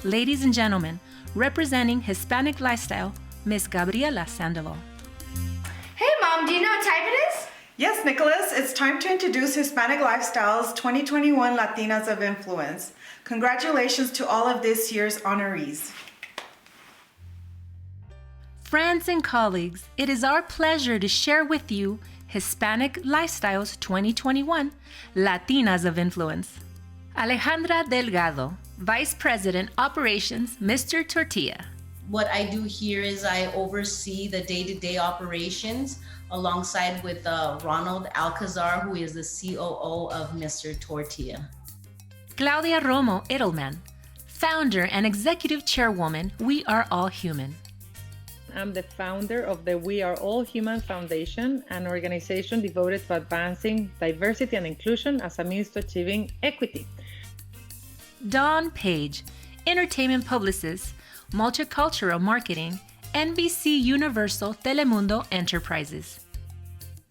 Ladies and gentlemen, representing Hispanic lifestyle, Miss Gabriela Sandoval. Hey Mom, do you know what time it is? Yes, Nicholas, it's time to introduce Hispanic Lifestyle's 2021 Latinas of Influence. Congratulations to all of this year's honorees. Friends and colleagues, it is our pleasure to share with you Hispanic Lifestyle's 2021 Latinas of Influence. Alejandra Delgado, Vice President Operations, Mr. Tortilla. What I do here is I oversee the day-to-day operations alongside with Ronald Alcazar, who is the COO of Mr. Tortilla. Claudia Romo Edelman, Founder and Executive Chairwoman, We Are All Human. I'm the founder of the We Are All Human Foundation, an organization devoted to advancing diversity and inclusion as a means to achieving equity. Dawn Page, Entertainment Publicist, Multicultural Marketing, NBCUniversal Telemundo Enterprises.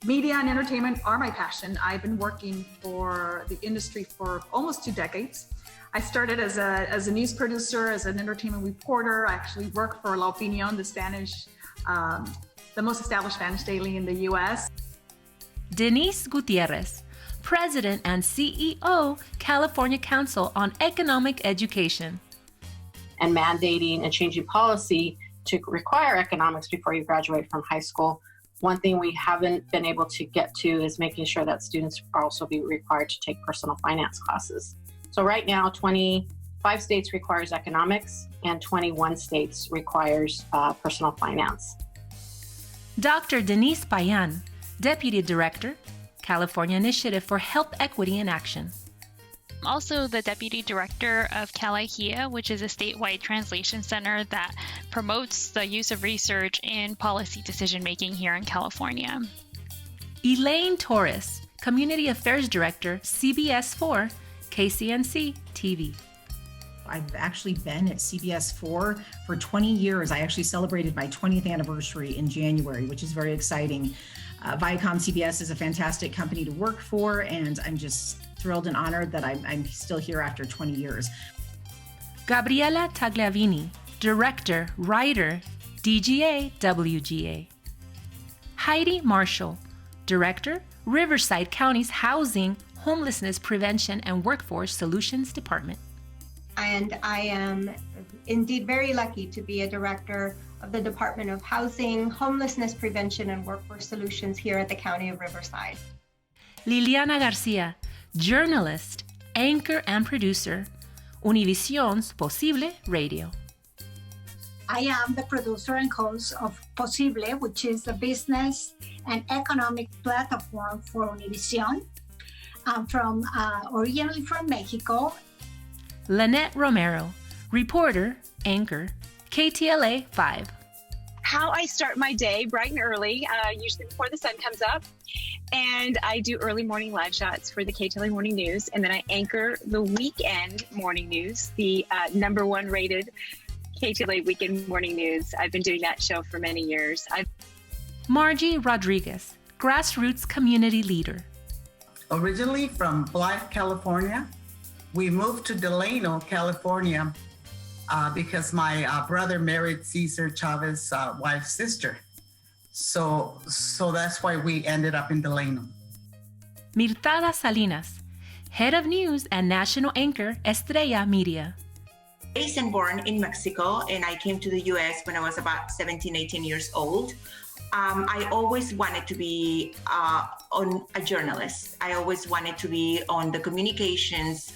Media and entertainment are my passion. I've been working for the industry for almost 2 decades. I started as a news producer, as an entertainment reporter. I actually worked for La Opinión, the most established Spanish daily in the U.S. Denise Gutierrez, President and CEO, California Council on Economic Education. And mandating and changing policy to require economics before you graduate from high school. One thing we haven't been able to get to is making sure that students are also be required to take personal finance classes. So right now, 25 states requires economics and 21 states requires personal finance. Dr. Denise Payán, Deputy Director, California Initiative for Health Equity in Action. I'm also the Deputy Director of KTLA, which is a statewide translation center that promotes the use of research in policy decision-making here in California. Elaine Torres, Community Affairs Director, CBS4, KCNC-TV. I've actually been at CBS4 for 20 years. I actually celebrated my 20th anniversary in January, which is very exciting. Viacom CBS is a fantastic company to work for, and I'm just thrilled and honored that I'm still here after 20 years. Gabriela Tagliavini, Director, Writer, DGA, WGA. Heidi Marshall, Director, Riverside County's Housing, Homelessness Prevention and Workforce Solutions Department. And I am indeed very lucky to be a director of the Department of Housing, Homelessness Prevention and Workforce Solutions here at the County of Riverside. Liliana Garcia, journalist, anchor and producer, Univision's POSiBLE Radio. I am the producer and host of POSiBLE, which is a business and economic platform for Univision. I'm originally from Mexico. Lynette Romero, reporter, anchor, KTLA 5. How I start my day bright and early, usually before the sun comes up. And I do early morning live shots for the KTLA Morning News. And then I anchor the weekend morning news, the #1 rated KTLA Weekend Morning News. I've been doing that show for many years. Margie Rodriguez, grassroots community leader. Originally from Blythe, California, we moved to Delano, California, because my brother married Cesar Chavez's wife's sister. So that's why we ended up in Delano. Mirtada Salinas, Head of News and National Anchor, Estrella Media. Raised and born in Mexico, and I came to the US when I was about 17, 18 years old. I always wanted to be on a journalist. I always wanted to be on the communications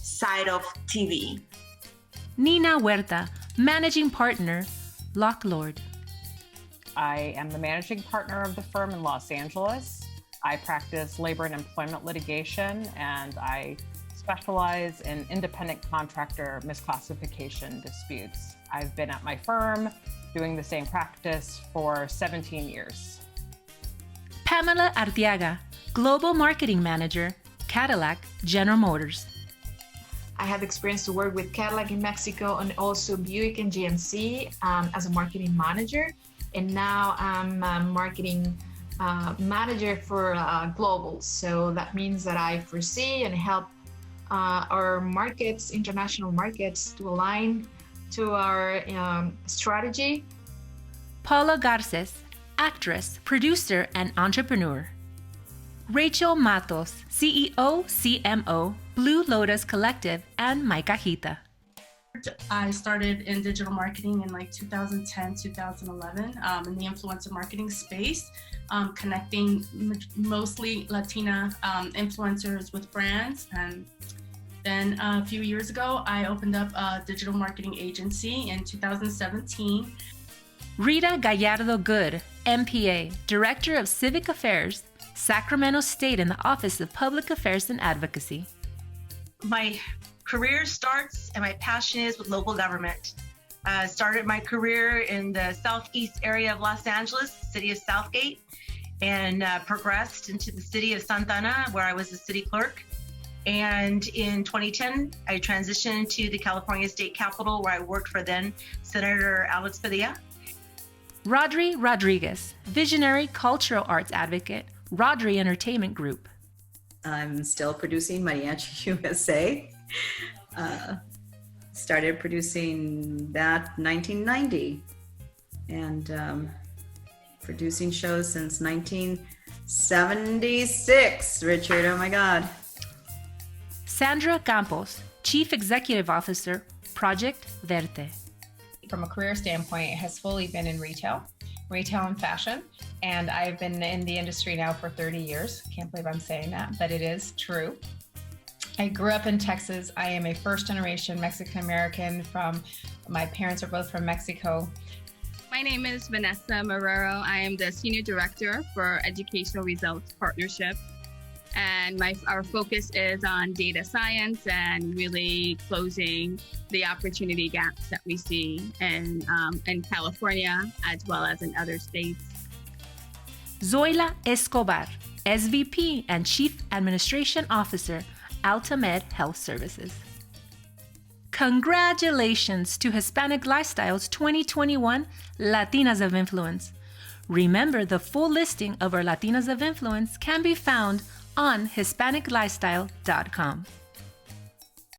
side of TV. Nina Huerta, Managing Partner, Locklord. I am the managing partner of the firm in Los Angeles. I practice labor and employment litigation, and I specialize in independent contractor misclassification disputes. I've been at my firm doing the same practice for 17 years. Pamela Arteaga, Global Marketing Manager, Cadillac, General Motors. I have experience to work with Cadillac in Mexico and also Buick and GMC as a marketing manager. And now I'm a marketing manager for global. So that means that I foresee and help our markets, international markets, to align to our strategy. Paula Garces, actress, producer, and entrepreneur. Rachel Matos, CEO, CMO, Blue Lotus Collective, and My Cajita. I started in digital marketing in like 2010, 2011 in the influencer marketing space, connecting mostly Latina influencers with brands. And then a few years ago, I opened up a digital marketing agency in 2017. Rita Gallardo Good, MPA, Director of Civic Affairs, Sacramento State in the Office of Public Affairs and Advocacy. My career starts and my passion is with local government. Started my career in the southeast area of Los Angeles, city of Southgate, and progressed into the city of Santa Ana, where I was a city clerk. And in 2010, I transitioned to the California State Capitol, where I worked for then Senator Alex Padilla. Rodri Rodriguez, Visionary Cultural Arts Advocate, Rodri Entertainment Group. I'm still producing Mariachi USA. Started producing that 1990 and producing shows since 1976. Richard, oh my God. Sandra Campos, Chief Executive Officer, Project Verte. From a career standpoint, it has fully been in retail and fashion. And I've been in the industry now for 30 years. Can't believe I'm saying that, but it is true. I grew up in Texas. I am a first-generation Mexican-American my parents are both from Mexico. My name is Vanessa Marrero. I am the Senior Director for Educational Results Partnership. And our focus is on data science and really closing the opportunity gaps that we see in California as well as in other states. Zoila Escobar, SVP and Chief Administration Officer, Altamed Health Services. Congratulations to Hispanic Lifestyles 2021 Latinas of Influence. Remember, the full listing of our Latinas of Influence can be found on HispanicLifestyle.com.